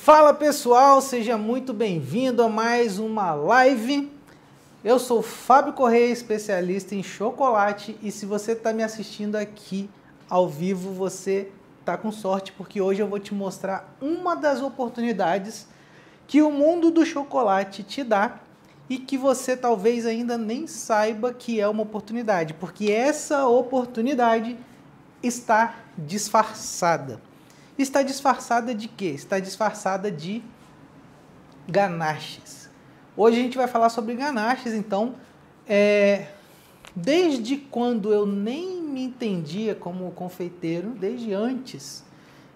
Fala pessoal, seja muito bem-vindo a mais uma live. Eu sou o Fábio Correia, especialista em chocolate, e se você está me assistindo aqui ao vivo, você está com sorte, porque hoje eu vou te mostrar uma das oportunidades que o mundo do chocolate te dá e que você talvez ainda nem saiba que é uma oportunidade, porque essa oportunidade está disfarçada. Está disfarçada de quê? Está disfarçada de ganaches. Hoje a gente vai falar sobre ganaches, então, desde quando eu nem me entendia como confeiteiro, desde antes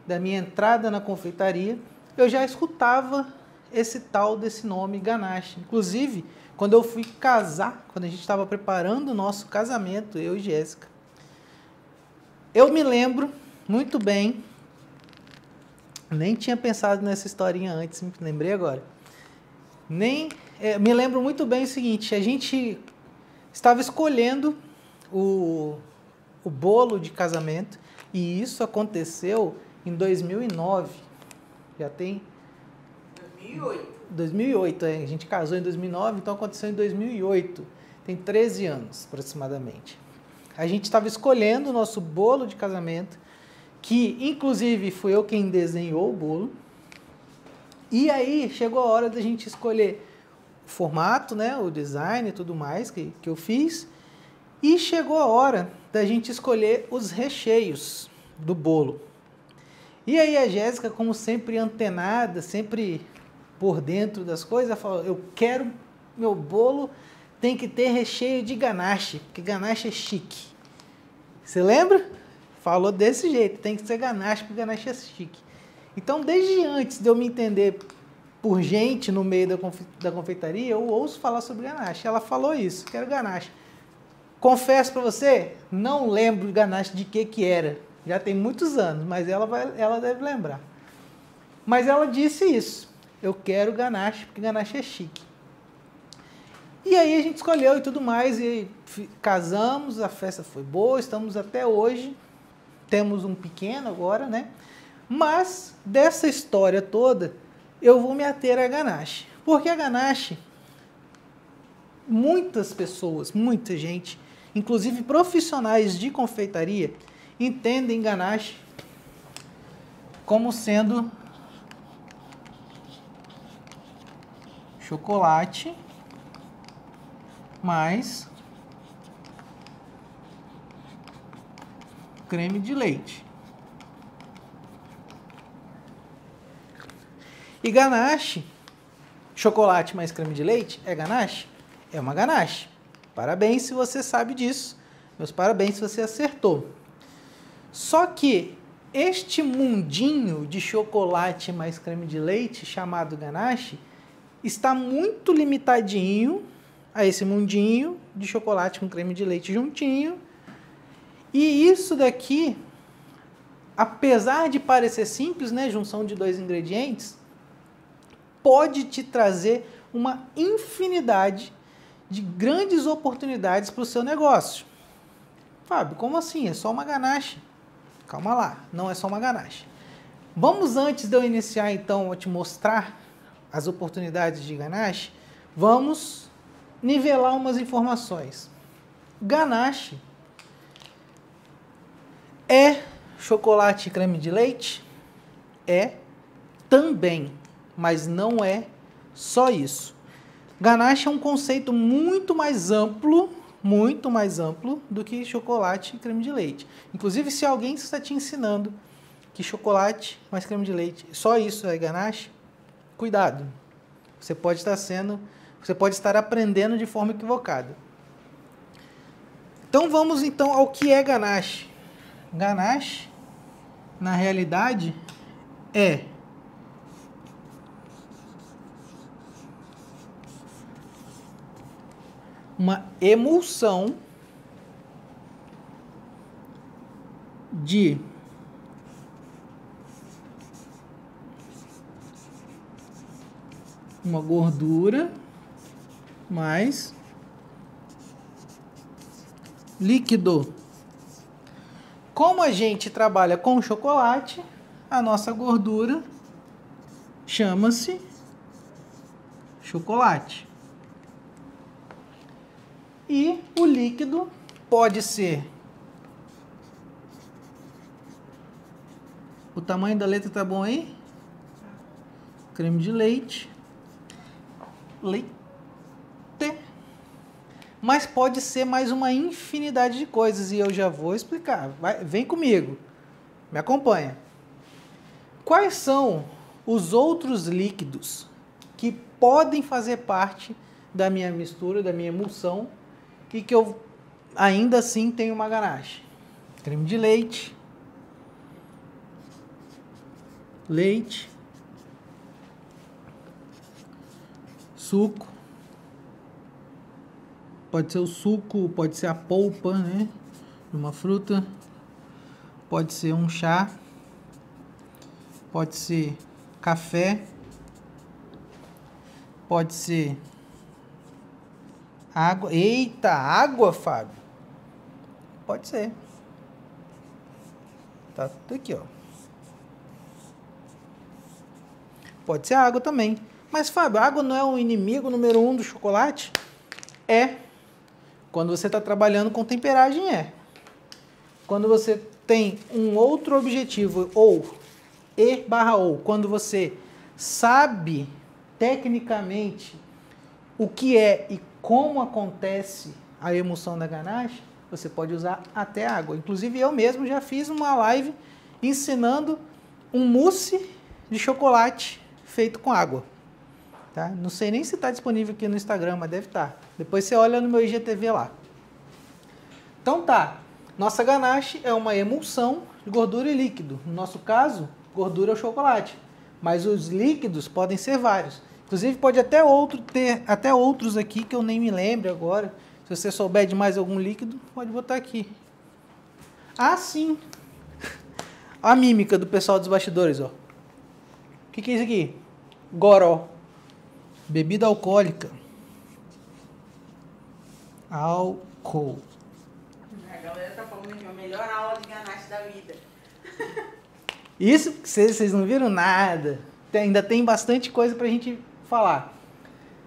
da minha entrada na confeitaria, eu já escutava esse tal desse nome ganache. Inclusive, quando eu fui casar, quando a gente estava preparando o nosso casamento, eu e Jéssica, eu me lembro muito bem. Nem tinha pensado nessa historinha antes, me lembrei agora. Me lembro muito bem o seguinte, a gente estava escolhendo o bolo de casamento e isso aconteceu em 2009. Já tem... 2008, a gente casou em 2009, então aconteceu em 2008. Tem 13 anos, aproximadamente. A gente estava escolhendo o nosso bolo de casamento, que inclusive fui eu quem desenhou o bolo. E aí chegou a hora da gente escolher o formato, né, o design e tudo mais que eu fiz. E chegou a hora da gente escolher os recheios do bolo. E aí a Jéssica, como sempre antenada, sempre por dentro das coisas, falou: eu quero, meu bolo tem que ter recheio de ganache, porque ganache é chique. Você lembra? Falou desse jeito, tem que ser ganache, porque ganache é chique. Então, desde antes de eu me entender por gente no meio da confeitaria, eu ouço falar sobre ganache. Ela falou isso, quero ganache. Confesso para você, não lembro ganache de que era. Já tem muitos anos, mas ela deve lembrar. Mas ela disse isso, eu quero ganache, porque ganache é chique. E aí a gente escolheu e tudo mais, e casamos, a festa foi boa, estamos até hoje. Temos um pequeno agora, né? Mas dessa história toda, eu vou me ater a ganache. Porque a ganache, muitas pessoas, muita gente, inclusive profissionais de confeitaria, entendem ganache como sendo chocolate mais creme de leite. E ganache, chocolate mais creme de leite, é ganache? É uma ganache. Parabéns se você sabe disso. Meus parabéns se você acertou. Só que este mundinho de chocolate mais creme de leite, chamado ganache, está muito limitadinho a esse mundinho de chocolate com creme de leite juntinho. E isso daqui, apesar de parecer simples, né, junção de dois ingredientes, pode te trazer uma infinidade de grandes oportunidades para o seu negócio. Fábio, como assim? É só uma ganache? Calma lá, não é só uma ganache. Vamos, antes de eu iniciar então a te mostrar as oportunidades de ganache, vamos nivelar umas informações. Ganache é chocolate e creme de leite? É também, mas não é só isso. Ganache é um conceito muito mais amplo do que chocolate e creme de leite. Inclusive, se alguém está te ensinando que chocolate mais creme de leite, só isso é ganache, cuidado. Você pode estar aprendendo de forma equivocada. Então vamos então ao que é ganache. Ganache, na realidade, é uma emulsão de uma gordura mais líquido. Como a gente trabalha com chocolate, a nossa gordura chama-se chocolate. E o líquido pode ser... O tamanho da letra tá bom aí? Creme de leite. Leite. Mas pode ser mais uma infinidade de coisas e eu já vou explicar. Vem comigo. Me acompanha. Quais são os outros líquidos que podem fazer parte da minha mistura, da minha emulsão, e que eu ainda assim tenho uma ganache? Creme de leite, leite, suco, pode ser o suco, pode ser a polpa, né, de uma fruta, pode ser um chá, pode ser café, pode ser água. Eita, água, Fábio? Pode ser. Tá tudo aqui, ó. Pode ser água também. Mas, Fábio, a água não é o inimigo número 1 do chocolate? É. Quando você está trabalhando com temperagem, é. Quando você tem um outro objetivo, ou quando você sabe tecnicamente o que é e como acontece a emulsão da ganache, você pode usar até água. Inclusive, eu mesmo já fiz uma live ensinando um mousse de chocolate feito com água. Tá? Não sei nem se está disponível aqui no Instagram, mas deve estar. Depois você olha no meu IGTV lá. Então tá, nossa ganache é uma emulsão de gordura e líquido. No nosso caso, gordura ou chocolate. Mas os líquidos podem ser vários. Inclusive pode ter até outros aqui que eu nem me lembro agora. Se você souber de mais algum líquido, pode botar aqui. Ah, sim. A mímica do pessoal dos bastidores, ó. O que é isso aqui? Goró. Bebida alcoólica. Álcool. A galera tá falando que é a melhor aula de ganache da vida. Isso, vocês não viram nada. Ainda tem bastante coisa pra gente falar.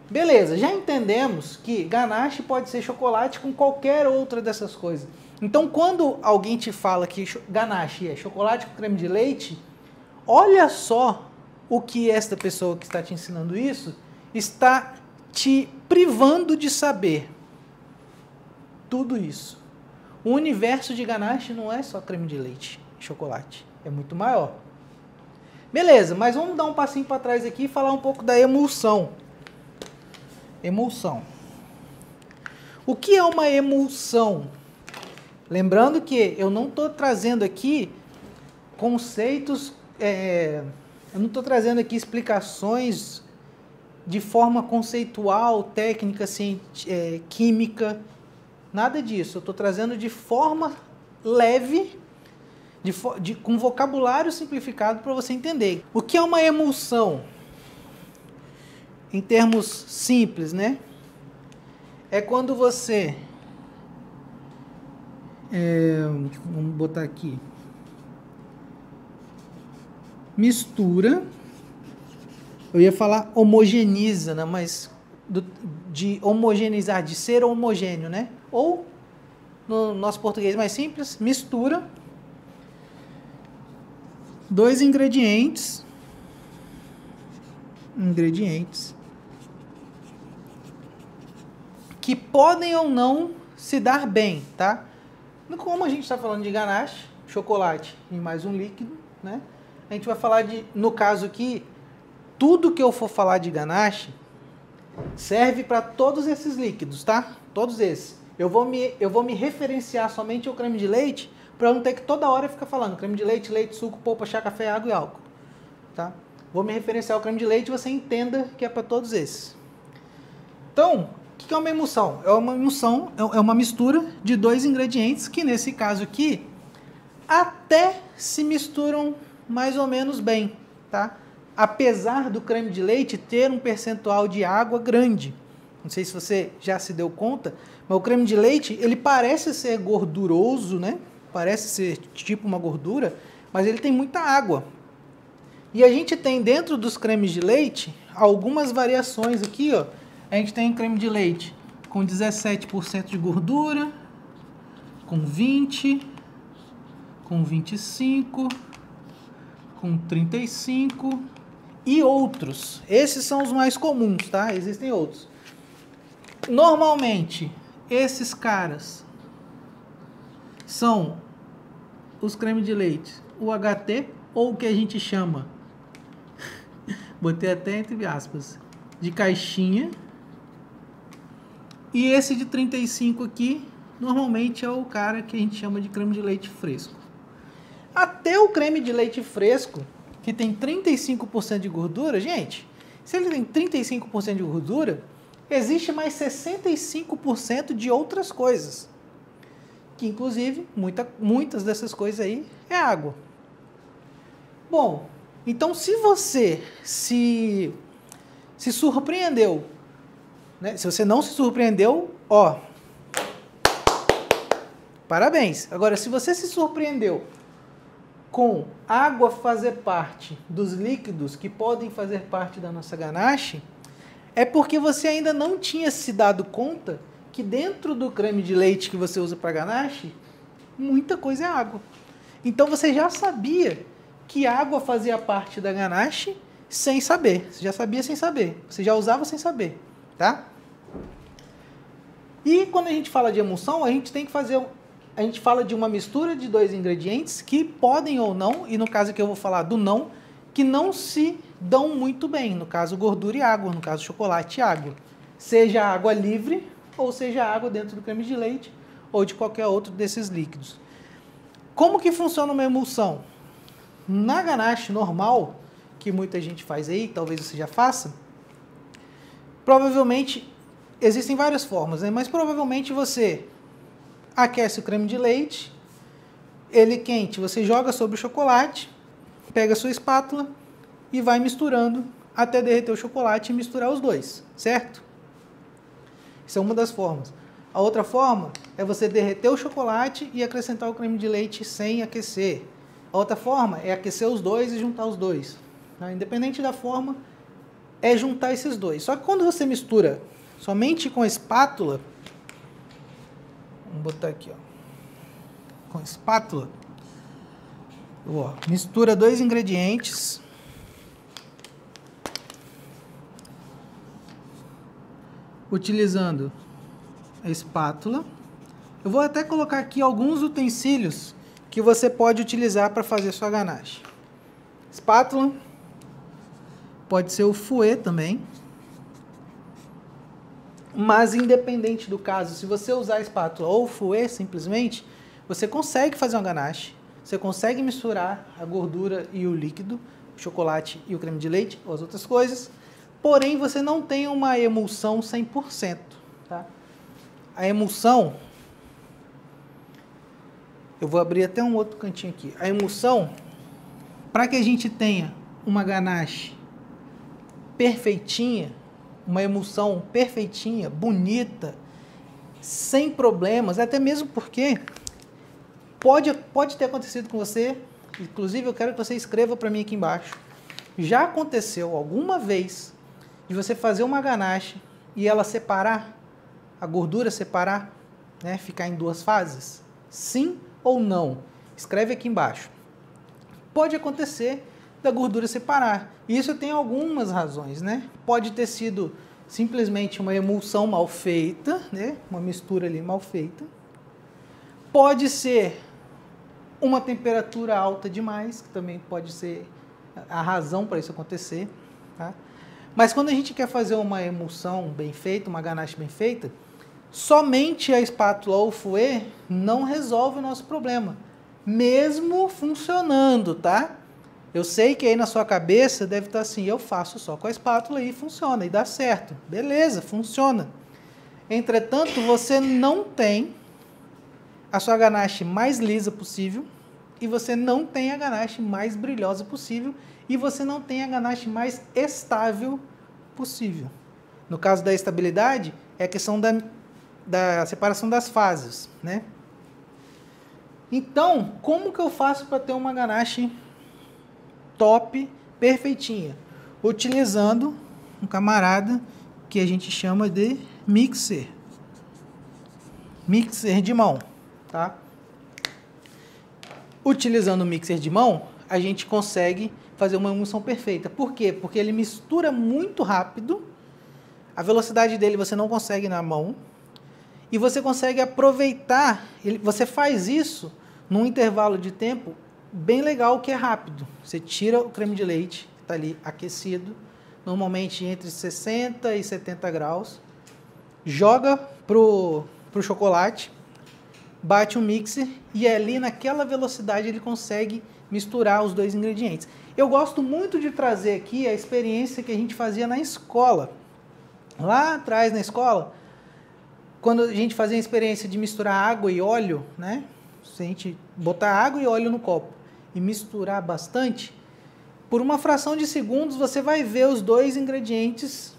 Beleza, já entendemos que ganache pode ser chocolate com qualquer outra dessas coisas. Então, quando alguém te fala que ganache é chocolate com creme de leite, olha só o que esta pessoa que está te ensinando isso está te privando de saber. Tudo isso. O universo de ganache não é só creme de leite e chocolate. É muito maior. Beleza, mas vamos dar um passinho para trás aqui e falar um pouco da emulsão. Emulsão. O que é uma emulsão? Lembrando que eu não estou trazendo aqui conceitos, eu não estou trazendo aqui explicações de forma conceitual, técnica, química, nada disso. Eu estou trazendo de forma leve, com vocabulário simplificado para você entender. O que é uma emulsão? Em termos simples, né? É quando você... vamos botar aqui. Mistura. Eu ia falar homogeniza, né? Mas de homogeneizar, de ser homogêneo, né? Ou, no nosso português mais simples, mistura dois ingredientes que podem ou não se dar bem, tá? Como a gente está falando de ganache, chocolate e mais um líquido, né? A gente vai falar no caso aqui, tudo que eu for falar de ganache serve para todos esses líquidos, tá? Todos esses. Eu vou me referenciar somente ao creme de leite para eu não ter que toda hora ficar falando creme de leite, leite, suco, polpa, chá, café, água e álcool, tá? Vou me referenciar ao creme de leite e você entenda que é para todos esses. Então, o que é uma emulsão? É uma emulsão, é uma mistura de dois ingredientes que, nesse caso aqui, até se misturam mais ou menos bem, tá? Apesar do creme de leite ter um percentual de água grande. Não sei se você já se deu conta, mas o creme de leite, ele parece ser gorduroso, né? Parece ser tipo uma gordura, mas ele tem muita água. E a gente tem dentro dos cremes de leite algumas variações aqui, ó. A gente tem creme de leite com 17% de gordura, com 20, com 25, com 35 e outros. Esses são os mais comuns, tá? Existem outros. Normalmente, esses caras são os cremes de leite UHT, ou o que a gente chama, botei até entre aspas, de caixinha. E esse de 35 aqui, normalmente é o cara que a gente chama de creme de leite fresco. Até o creme de leite fresco, que tem 35% de gordura, gente, se ele tem 35% de gordura, existe mais 65% de outras coisas. Que inclusive, muitas dessas coisas aí é água. Bom, então se você se surpreendeu, né? Se você não se surpreendeu, ó, parabéns. Agora, se você se surpreendeu com água fazer parte dos líquidos que podem fazer parte da nossa ganache, é porque você ainda não tinha se dado conta que dentro do creme de leite que você usa para ganache, muita coisa é água. Então você já sabia que água fazia parte da ganache sem saber. Você já sabia sem saber. Você já usava sem saber, tá? E quando a gente fala de emulsão, a gente tem que fazer... A gente fala de uma mistura de dois ingredientes que podem ou não, e no caso que eu vou falar do não, que não se dão muito bem. No caso, gordura e água. No caso, chocolate e água. Seja água livre ou seja água dentro do creme de leite ou de qualquer outro desses líquidos. Como que funciona uma emulsão? Na ganache normal, que muita gente faz aí, talvez você já faça, provavelmente, existem várias formas, né? Mas provavelmente você aquece o creme de leite, ele quente, você joga sobre o chocolate, pega a sua espátula e vai misturando até derreter o chocolate e misturar os dois, certo? Isso é uma das formas. A outra forma é você derreter o chocolate e acrescentar o creme de leite sem aquecer. A outra forma é aquecer os dois e juntar os dois. Tá? Independente da forma, é juntar esses dois. Só que quando você mistura somente com a espátula, vamos botar aqui, ó, com a espátula, ó, mistura dois ingredientes, utilizando a espátula. Eu vou até colocar aqui alguns utensílios que você pode utilizar para fazer sua ganache. Espátula, pode ser o fouet também. Mas independente do caso, se você usar a espátula ou o fouet simplesmente, você consegue fazer uma ganache, você consegue misturar a gordura e o líquido, o chocolate e o creme de leite, ou as outras coisas, porém você não tem uma emulsão 100%. Tá? A emulsão, eu vou abrir até um outro cantinho aqui. A emulsão, para que a gente tenha uma ganache perfeitinha, uma emulsão perfeitinha, bonita, sem problemas, até mesmo porque pode ter acontecido com você, inclusive eu quero que você escreva para mim aqui embaixo, já aconteceu alguma vez de você fazer uma ganache e ela separar, a gordura separar, né, ficar em duas fases? Sim ou não? Escreve aqui embaixo. Pode acontecer da gordura separar. Isso tem algumas razões, né? Pode ter sido simplesmente uma emulsão mal feita, né? Uma mistura ali mal feita. Pode ser uma temperatura alta demais, que também pode ser a razão para isso acontecer, tá? Mas quando a gente quer fazer uma emulsão bem feita, uma ganache bem feita, somente a espátula ou o fouet não resolve o nosso problema, mesmo funcionando, tá? Eu sei que aí na sua cabeça deve estar assim, eu faço só com a espátula e funciona, e dá certo. Beleza, funciona. Entretanto, você não tem a sua ganache mais lisa possível, e você não tem a ganache mais brilhosa possível, e você não tem a ganache mais estável possível. No caso da estabilidade, é a questão da separação das fases, né? Então, como que eu faço para ter uma ganache top, perfeitinha, utilizando um camarada que a gente chama de mixer de mão, tá? Utilizando o mixer de mão, a gente consegue fazer uma emulsão perfeita. Por quê? Porque ele mistura muito rápido, a velocidade dele você não consegue na mão, e você consegue aproveitar, você faz isso num intervalo de tempo bem legal, que é rápido. Você tira o creme de leite, que está ali aquecido, normalmente entre 60 e 70 graus, joga pro chocolate, bate um mixer e ali naquela velocidade ele consegue misturar os dois ingredientes. Eu gosto muito de trazer aqui a experiência que a gente fazia na escola. Lá atrás na escola, quando a gente fazia a experiência de misturar água e óleo, né? Se a gente botar água e óleo no copo e misturar bastante, por uma fração de segundos você vai ver os dois ingredientes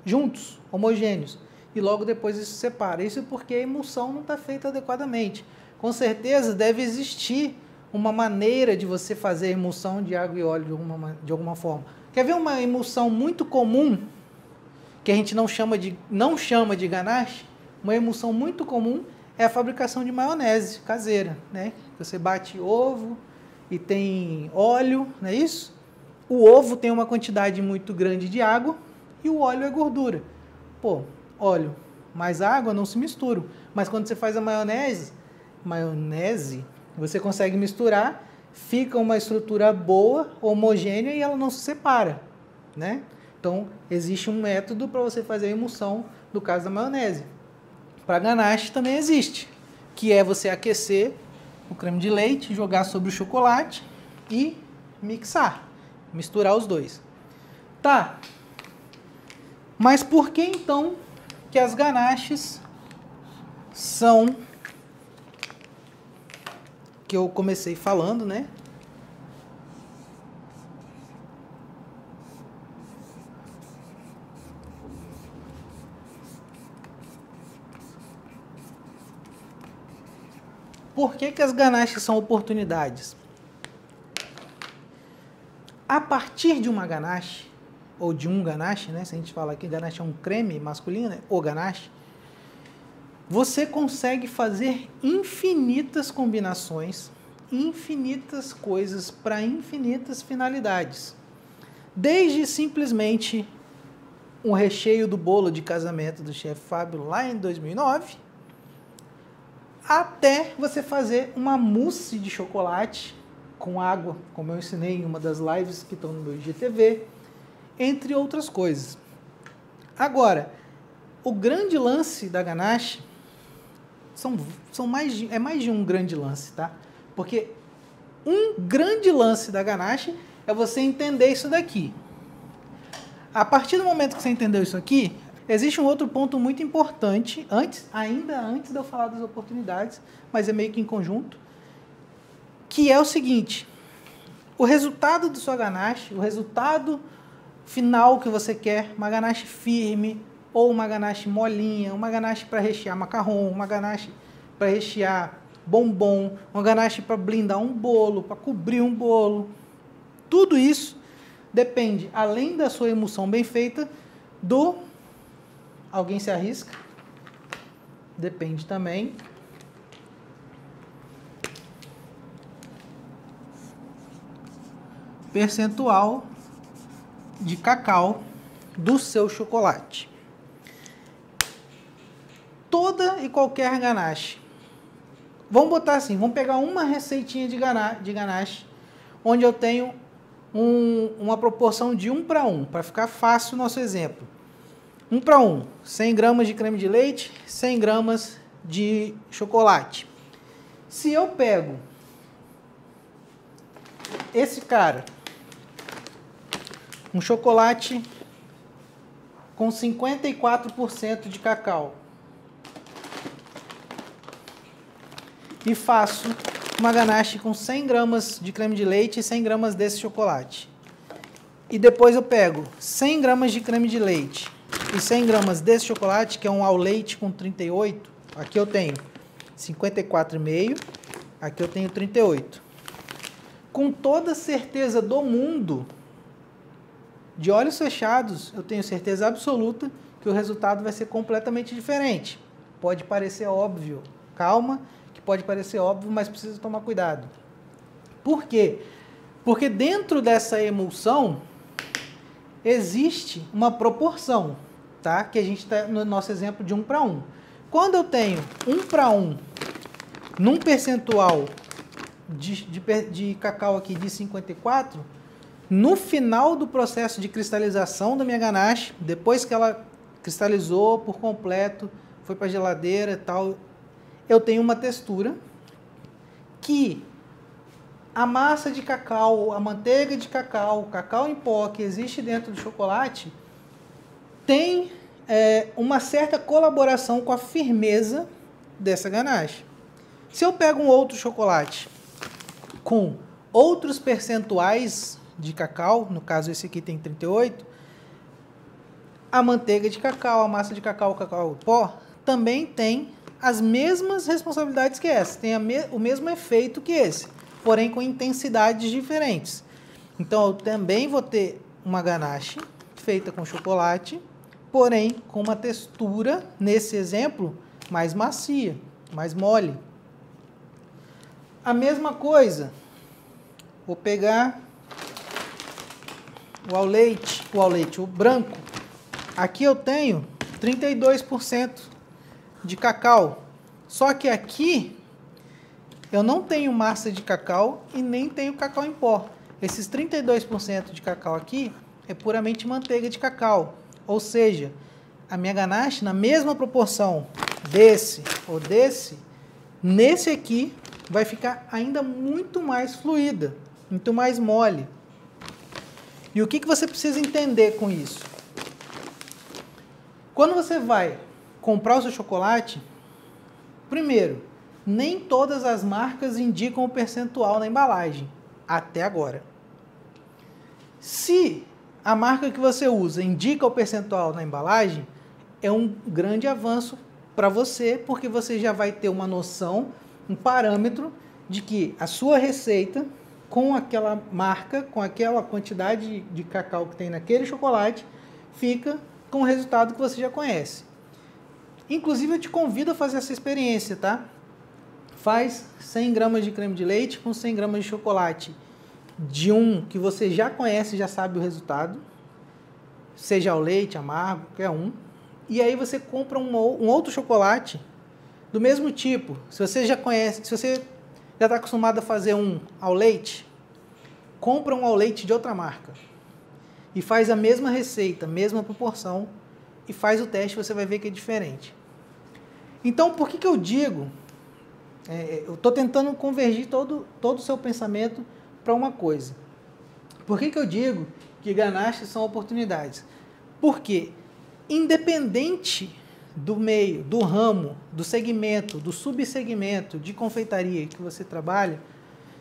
juntos, homogêneos. E logo depois isso se separa. Isso porque a emulsão não está feita adequadamente. Com certeza deve existir uma maneira de você fazer a emulsão de água e óleo de alguma forma. Quer ver uma emulsão muito comum, que a gente não chama de ganache? Uma emulsão muito comum é a fabricação de maionese caseira, né? Você bate ovo e tem óleo, não é isso? O ovo tem uma quantidade muito grande de água e o óleo é gordura. Pô, óleo mais água não se misturam. Mas quando você faz a maionese, você consegue misturar, fica uma estrutura boa, homogênea e ela não se separa, né? Então, existe um método para você fazer a emulsão no caso da maionese. Para ganache também existe, que é você aquecer o creme de leite, jogar sobre o chocolate e misturar os dois. Tá, mas por que então que as ganaches são, que eu comecei falando, né? Por que que as ganaches são oportunidades? A partir de uma ganache, ou de um ganache, né? Se a gente fala que ganache é um creme masculino, né? Ou ganache, você consegue fazer infinitas combinações, infinitas coisas para infinitas finalidades. Desde simplesmente um recheio do bolo de casamento do chefe Fábio lá em 2009, até você fazer uma mousse de chocolate com água, como eu ensinei em uma das lives que estão no meu IGTV, entre outras coisas. Agora, o grande lance da ganache é mais de um grande lance, tá? Porque um grande lance da ganache é você entender isso daqui. A partir do momento que você entendeu isso aqui, existe um outro ponto muito importante, ainda antes de eu falar das oportunidades, mas é meio que em conjunto, que é o seguinte: o resultado da sua ganache, o resultado final que você quer, uma ganache firme, ou uma ganache molinha, uma ganache para rechear macarrão, uma ganache para rechear bombom, uma ganache para blindar um bolo, para cobrir um bolo. Tudo isso depende, além da sua emulsão bem feita, do... Alguém se arrisca? Depende também percentual de cacau do seu chocolate. Toda e qualquer ganache. Vamos botar assim, vamos pegar uma receitinha de ganache, onde eu tenho uma proporção de 1 para 1, para ficar fácil o nosso exemplo. 1 para 1, 100 gramas de creme de leite, 100 gramas de chocolate. Se eu pego esse cara, um chocolate com 54% de cacau, e faço uma ganache com 100 gramas de creme de leite e 100 gramas desse chocolate. E depois eu pego 100 gramas de creme de leite e 100 gramas desse chocolate, que é um ao leite com 38. Aqui eu tenho 54,5, aqui eu tenho 38. com toda certeza do mundo, de olhos fechados, eu tenho certeza absoluta que o resultado vai ser completamente diferente. Pode parecer óbvio, calma, que pode parecer óbvio, mas precisa tomar cuidado. Por quê? Porque dentro dessa emulsão existe uma proporção, tá? Que a gente está no nosso exemplo de 1 para 1. Quando eu tenho 1 para 1 num percentual de cacau aqui de 54, no final do processo de cristalização da minha ganache, depois que ela cristalizou por completo, foi para a geladeira e tal, eu tenho uma textura que a massa de cacau, a manteiga de cacau, o cacau em pó que existe dentro do chocolate, tem uma certa colaboração com a firmeza dessa ganache. Se eu pego um outro chocolate com outros percentuais de cacau, no caso esse aqui tem 38, a manteiga de cacau, a massa de cacau, o cacau em pó, também tem as mesmas responsabilidades que essa, tem o mesmo efeito que esse, porém com intensidades diferentes. Então eu também vou ter uma ganache feita com chocolate, porém com uma textura, nesse exemplo, mais macia, mais mole. A mesma coisa, vou pegar o branco. Aqui eu tenho 32% de cacau. Só que aqui eu não tenho massa de cacau e nem tenho cacau em pó. Esses 32% de cacau aqui é puramente manteiga de cacau. Ou seja, a minha ganache, na mesma proporção desse ou desse, nesse aqui vai ficar ainda muito mais fluida, muito mais mole. E o que você precisa entender com isso? Quando você vai comprar o seu chocolate, primeiro, nem todas as marcas indicam o percentual na embalagem, até agora. Se a marca que você usa indica o percentual na embalagem, é um grande avanço para você, porque você já vai ter uma noção, um parâmetro de que a sua receita, com aquela marca, com aquela quantidade de cacau que tem naquele chocolate, fica com o resultado que você já conhece. Inclusive, eu te convido a fazer essa experiência, tá? Faz 100 gramas de creme de leite com 100 gramas de chocolate de um que você já conhece, já sabe o resultado, seja ao leite, amargo, qualquer um. E aí você compra um outro chocolate do mesmo tipo. Se você já conhece, se você já está acostumado a fazer um ao leite, compra um ao leite de outra marca e faz a mesma receita, mesma proporção e faz o teste, você vai ver que é diferente. Então, por que eu digo, eu estou tentando convergir todo o seu pensamento para uma coisa. Por que eu digo que ganaches são oportunidades? Porque, independente do meio, do ramo, do segmento, do subsegmento de confeitaria que você trabalha,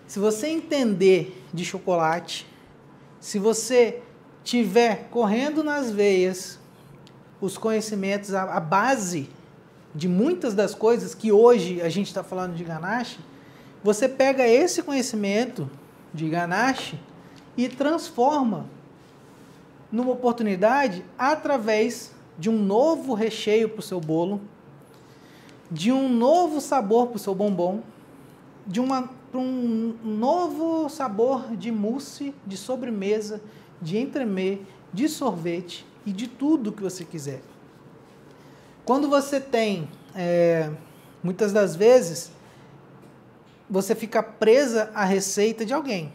se você entender de chocolate, se você tiver correndo nas veias os conhecimentos, a base de muitas das coisas que hoje a gente está falando de ganache, você pega esse conhecimento de ganache e transforma numa oportunidade através de um novo recheio para o seu bolo, de um novo sabor para o seu bombom, para um novo sabor de mousse, de sobremesa, de entremets, de sorvete e de tudo que você quiser. Quando você tem, muitas das vezes, você fica presa à receita de alguém.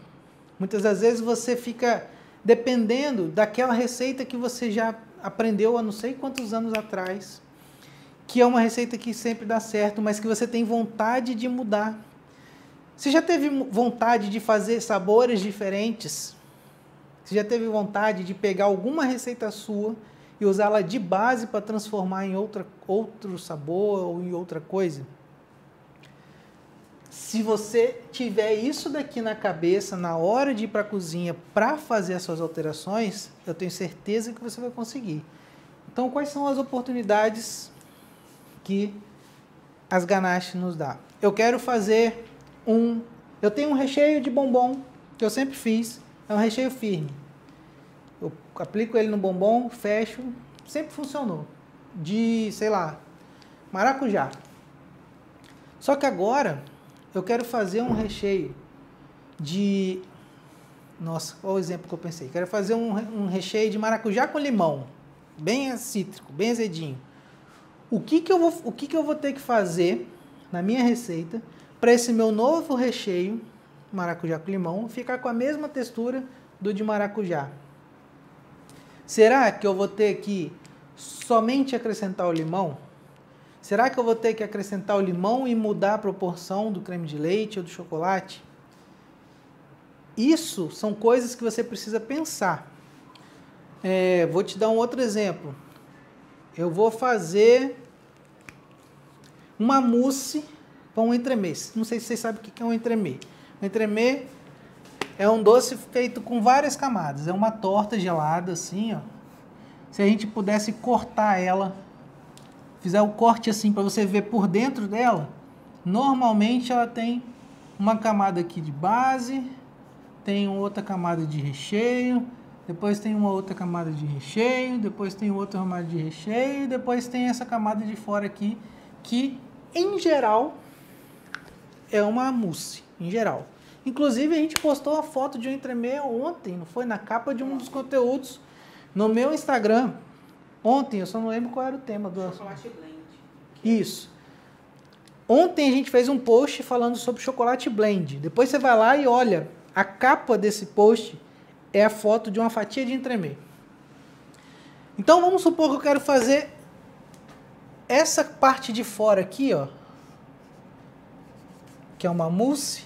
Muitas das vezes você fica dependendo daquela receita que você já aprendeu há não sei quantos anos atrás, que é uma receita que sempre dá certo, mas que você tem vontade de mudar. Você já teve vontade de fazer sabores diferentes? Você já teve vontade de pegar alguma receita sua e usá-la de base para transformar em outro sabor ou em outra coisa? Se você tiver isso daqui na cabeça na hora de ir para a cozinha para fazer as suas alterações, eu tenho certeza que você vai conseguir. Então, quais são as oportunidades que as ganaches nos dão? Eu quero fazer eu tenho um recheio de bombom que eu sempre fiz, é um recheio firme. Eu aplico ele no bombom, fecho, sempre funcionou. De, sei lá, maracujá. Só que agora eu quero fazer um recheio de... Nossa, olha o exemplo que eu pensei. Quero fazer um recheio de maracujá com limão. Bem cítrico, bem azedinho. O que eu vou ter que fazer na minha receita para esse meu novo recheio, maracujá com limão, ficar com a mesma textura do de maracujá? Será que eu vou ter que somente acrescentar o limão? Será que eu vou ter que acrescentar o limão e mudar a proporção do creme de leite ou do chocolate? Isso são coisas que você precisa pensar. Vou te dar um outro exemplo. Eu vou fazer uma mousse para um entremê. Não sei se vocês sabem o que é um entremê. Um entremê é um doce feito com várias camadas. É uma torta gelada assim, ó. Se a gente pudesse cortar ela, fizer o corte assim para você ver por dentro dela, normalmente ela tem uma camada aqui de base, tem outra camada de recheio, depois tem uma outra camada de recheio, depois tem outra camada de recheio, depois tem essa camada de fora aqui, que em geral é uma mousse, em geral. Inclusive a gente postou uma foto de um entremê ontem, não foi? Na capa de um dos conteúdos no meu Instagram. Ontem, eu só não lembro qual era o tema do... Chocolate blend. Isso. Ontem a gente fez um post falando sobre chocolate blend. Depois você vai lá e olha, a capa desse post é a foto de uma fatia de entremê. Então vamos supor que eu quero fazer essa parte de fora aqui, ó, que é uma mousse.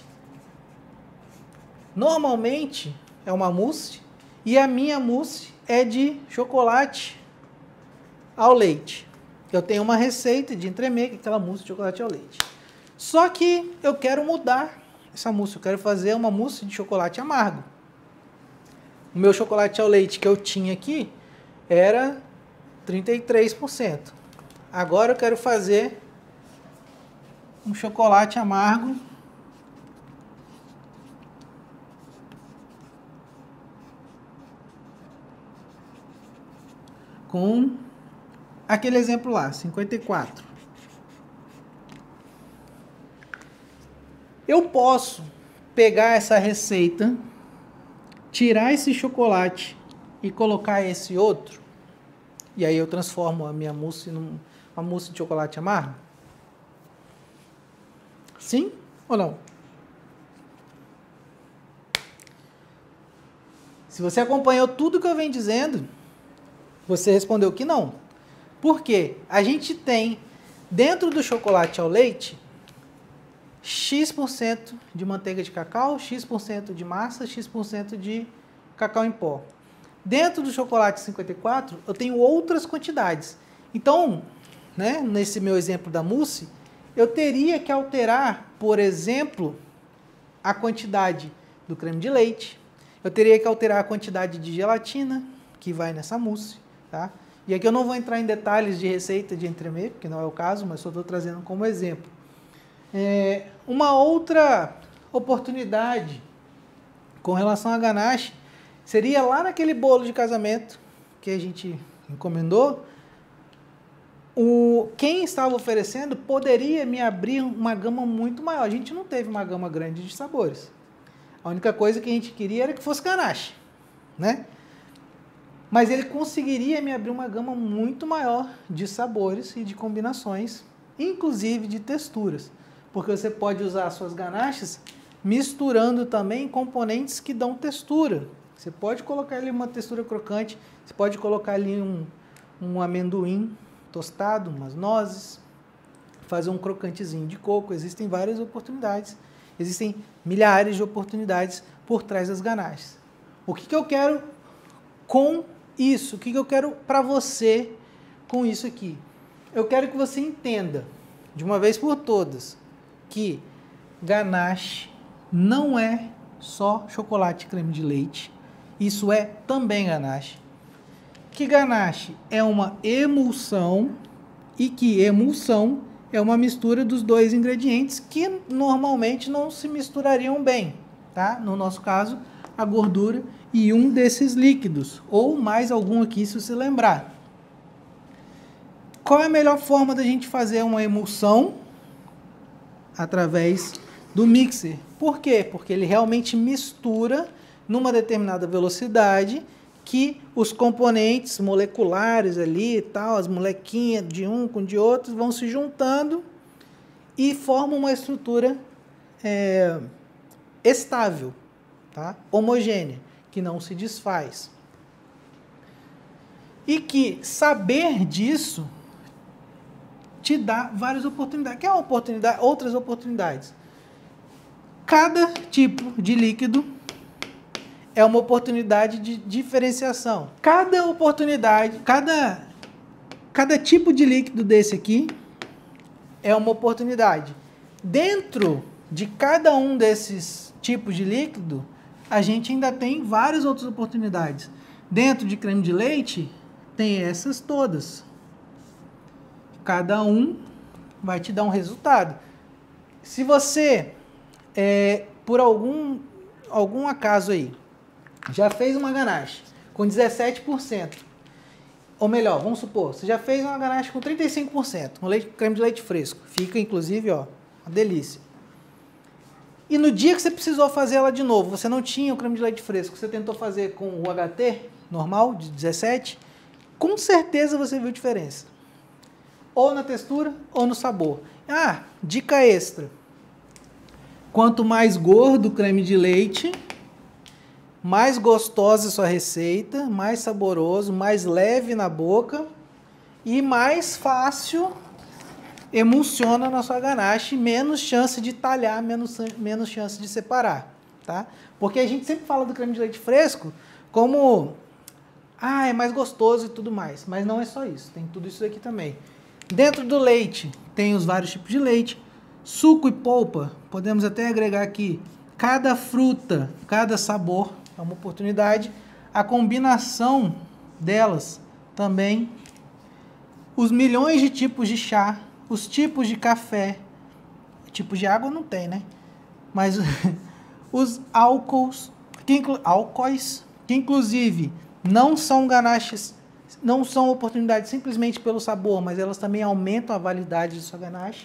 Normalmente é uma mousse e a minha mousse é de chocolate ao leite. Eu tenho uma receita de entremê, que é aquela mousse de chocolate ao leite. Só que eu quero mudar essa mousse, eu quero fazer uma mousse de chocolate amargo. O meu chocolate ao leite que eu tinha aqui era 33%. Agora eu quero fazer um chocolate amargo com aquele exemplo lá, 54. Eu posso pegar essa receita, tirar esse chocolate e colocar esse outro, e aí eu transformo a minha mousse numa mousse de chocolate amargo? Sim ou não? Se você acompanhou tudo que eu venho dizendo, você respondeu que não. Por quê? A gente tem dentro do chocolate ao leite X% de manteiga de cacau, X% de massa, X% de cacau em pó. Dentro do chocolate 54, eu tenho outras quantidades. Então, né, nesse meu exemplo da mousse, eu teria que alterar, por exemplo, a quantidade do creme de leite. Eu teria que alterar a quantidade de gelatina que vai nessa mousse, tá? E aqui eu não vou entrar em detalhes de receita de entremê, porque não é o caso, mas só estou trazendo como exemplo. Uma outra oportunidade com relação a ganache seria lá naquele bolo de casamento que a gente encomendou. Quem estava oferecendo poderia me abrir uma gama muito maior. A gente não teve uma gama grande de sabores. A única coisa que a gente queria era que fosse ganache, né? Mas ele conseguiria me abrir uma gama muito maior de sabores e de combinações, inclusive de texturas. Porque você pode usar as suas ganaches misturando também componentes que dão textura. Você pode colocar ali uma textura crocante, você pode colocar ali um amendoim tostado, umas nozes, fazer um crocantezinho de coco. Existem várias oportunidades, existem milhares de oportunidades por trás das ganaches. O que eu quero com isso? O que eu quero para você com isso aqui? Eu quero que você entenda, de uma vez por todas, que ganache não é só chocolate e creme de leite. Isso é também ganache. Que ganache é uma emulsão e que emulsão é uma mistura dos dois ingredientes que normalmente não se misturariam bem, tá? No nosso caso, a gordura e um desses líquidos, ou mais algum aqui se você lembrar. Qual é a melhor forma da gente fazer uma emulsão? Através do mixer. Por quê? Porque ele realmente mistura numa determinada velocidade que os componentes moleculares ali e tal, as molequinhas de um com de outros, vão se juntando e formam uma estrutura estável, tá? Homogênea, que não se desfaz. E que saber disso te dá várias oportunidades. Quer uma oportunidade? Outras oportunidades. Cada tipo de líquido é uma oportunidade de diferenciação. Cada oportunidade, cada tipo de líquido desse aqui é uma oportunidade. Dentro de cada um desses tipos de líquido, a gente ainda tem várias outras oportunidades. Dentro de creme de leite, tem essas todas. Cada um vai te dar um resultado. Se você, por algum acaso aí, já fez uma ganache com 17%, ou melhor, vamos supor, você já fez uma ganache com 35%, com creme de leite fresco. Fica, inclusive, ó, uma delícia. E no dia que você precisou fazer ela de novo, você não tinha o creme de leite fresco, você tentou fazer com o HT normal, de 17%, com certeza você viu diferença. Ou na textura, ou no sabor. Ah, dica extra. Quanto mais gordo o creme de leite, mais gostosa a sua receita, mais saboroso, mais leve na boca e mais fácil emulsiona na sua ganache, menos chance de talhar, menos chance de separar, tá? Porque a gente sempre fala do creme de leite fresco como, é mais gostoso e tudo mais, mas não é só isso, tem tudo isso aqui também. Dentro do leite, tem os vários tipos de leite, suco e polpa, podemos até agregar aqui, cada fruta, cada sabor, é uma oportunidade, a combinação delas também, os milhões de tipos de chá, os tipos de café, tipos de água não tem, né? Mas os álcoois, que inclusive não são ganaches, não são oportunidades simplesmente pelo sabor, mas elas também aumentam a validade de sua ganache,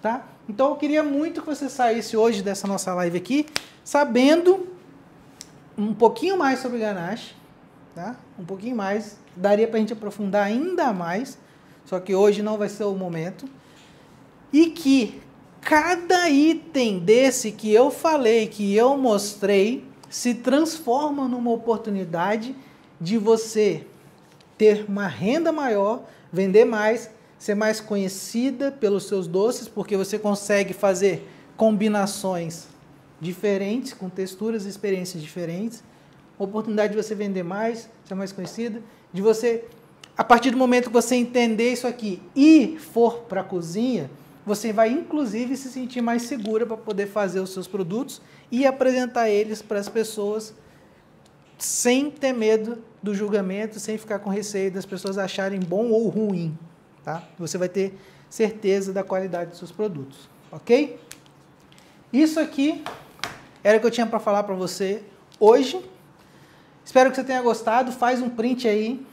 tá? Então eu queria muito que você saísse hoje dessa nossa live aqui, sabendo um pouquinho mais sobre ganache, tá? Um pouquinho mais, daria pra gente aprofundar ainda mais, só que hoje não vai ser o momento. E que cada item desse que eu falei, que eu mostrei, se transforma numa oportunidade de você ter uma renda maior, vender mais, ser mais conhecida pelos seus doces, porque você consegue fazer combinações diferentes, com texturas e experiências diferentes. Oportunidade de você vender mais, ser mais conhecida, de você, a partir do momento que você entender isso aqui e for para a cozinha, você vai inclusive se sentir mais segura para poder fazer os seus produtos e apresentar eles para as pessoas sem ter medo do julgamento, sem ficar com receio das pessoas acharem bom ou ruim, tá? Você vai ter certeza da qualidade dos seus produtos, ok? Isso aqui era o que eu tinha para falar para você hoje. Espero que você tenha gostado. Faz um print aí.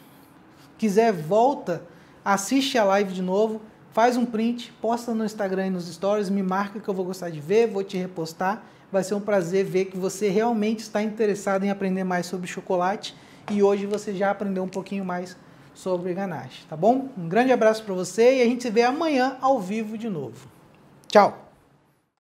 Quiser, volta, assiste a live de novo, faz um print, posta no Instagram e nos stories, me marca que eu vou gostar de ver, vou te repostar. Vai ser um prazer ver que você realmente está interessado em aprender mais sobre chocolate e hoje você já aprendeu um pouquinho mais sobre ganache, tá bom? Um grande abraço para você e a gente se vê amanhã ao vivo de novo. Tchau!